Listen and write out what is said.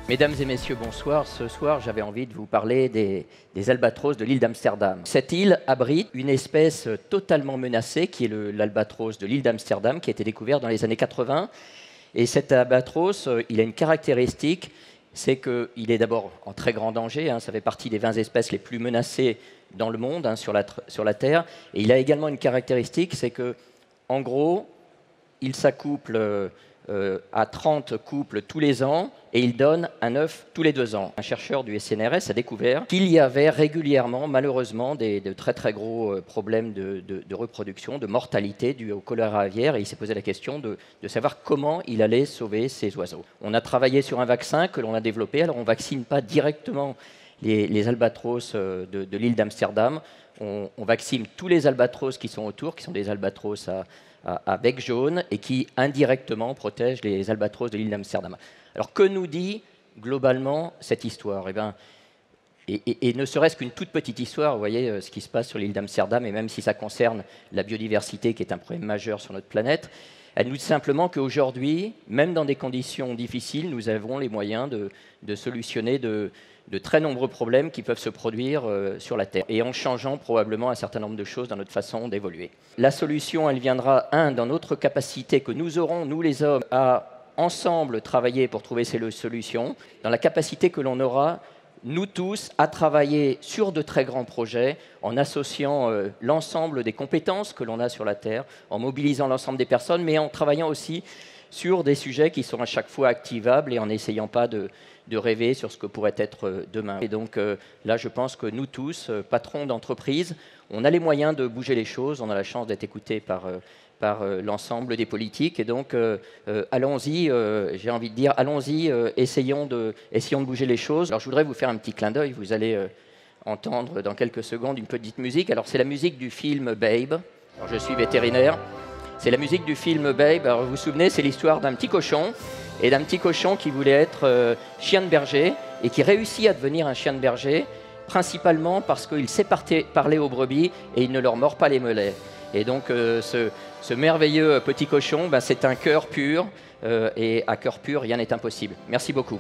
Mesdames et messieurs, bonsoir. Ce soir, j'avais envie de vous parler des albatros de l'île d'Amsterdam. Cette île abrite une espèce totalement menacée qui est l'albatros de l'île d'Amsterdam, qui a été découvert dans les années 80. Et cet albatros, il a une caractéristique, c'est qu'il est d'abord en très grand danger. Ça fait partie des 20 espèces les plus menacées dans le monde, sur la Terre. Et il a également une caractéristique, c'est que, en gros, il s'accouple à 30 couples tous les ans et il donne un œuf tous les 2 ans. Un chercheur du SNRS a découvert qu'il y avait régulièrement, malheureusement, de très très gros problèmes de reproduction, de mortalité dus au choléra aviaire, et il s'est posé la question de savoir comment il allait sauver ces oiseaux. On a travaillé sur un vaccin que l'on a développé. Alors on ne vaccine pas directement les albatros de l'île d'Amsterdam. On vaccine tous les albatros qui sont autour, qui sont des albatros à bec jaune et qui indirectement protègent les albatros de l'île d'Amsterdam. Alors que nous dit globalement cette histoire ? Et ne serait-ce qu'une toute petite histoire, vous voyez ce qui se passe sur l'île d'Amsterdam, et même si ça concerne la biodiversité qui est un problème majeur sur notre planète, elle nous dit simplement qu'aujourd'hui, même dans des conditions difficiles, nous avons les moyens de solutionner de très nombreux problèmes qui peuvent se produire sur la Terre, et en changeant probablement un certain nombre de choses dans notre façon d'évoluer. La solution, elle viendra, dans notre capacité que nous aurons, nous les hommes, à ensemble travailler pour trouver ces solutions, dans la capacité que l'on aura, nous tous, à travailler sur de très grands projets, en associant l'ensemble des compétences que l'on a sur la Terre, en mobilisant l'ensemble des personnes, mais en travaillant aussi sur des sujets qui sont à chaque fois activables et en n'essayant pas de rêver sur ce que pourrait être demain. Et donc là, je pense que nous tous, patrons d'entreprise, on a les moyens de bouger les choses, on a la chance d'être écoutés par l'ensemble des politiques. Et donc, allons-y, j'ai envie de dire, allons-y, essayons de bouger les choses. Alors, je voudrais vous faire un petit clin d'œil. Vous allez entendre dans quelques secondes une petite musique. Alors, c'est la musique du film Babe. Alors, je suis vétérinaire. C'est la musique du film Babe. Alors, vous vous souvenez, c'est l'histoire d'un petit cochon, et d'un petit cochon qui voulait être chien de berger, et qui réussit à devenir un chien de berger, principalement parce qu'il sait parler aux brebis, et il ne leur mord pas les mollets. Et donc, ce merveilleux petit cochon, c'est un cœur pur, et à cœur pur, rien n'est impossible. Merci beaucoup.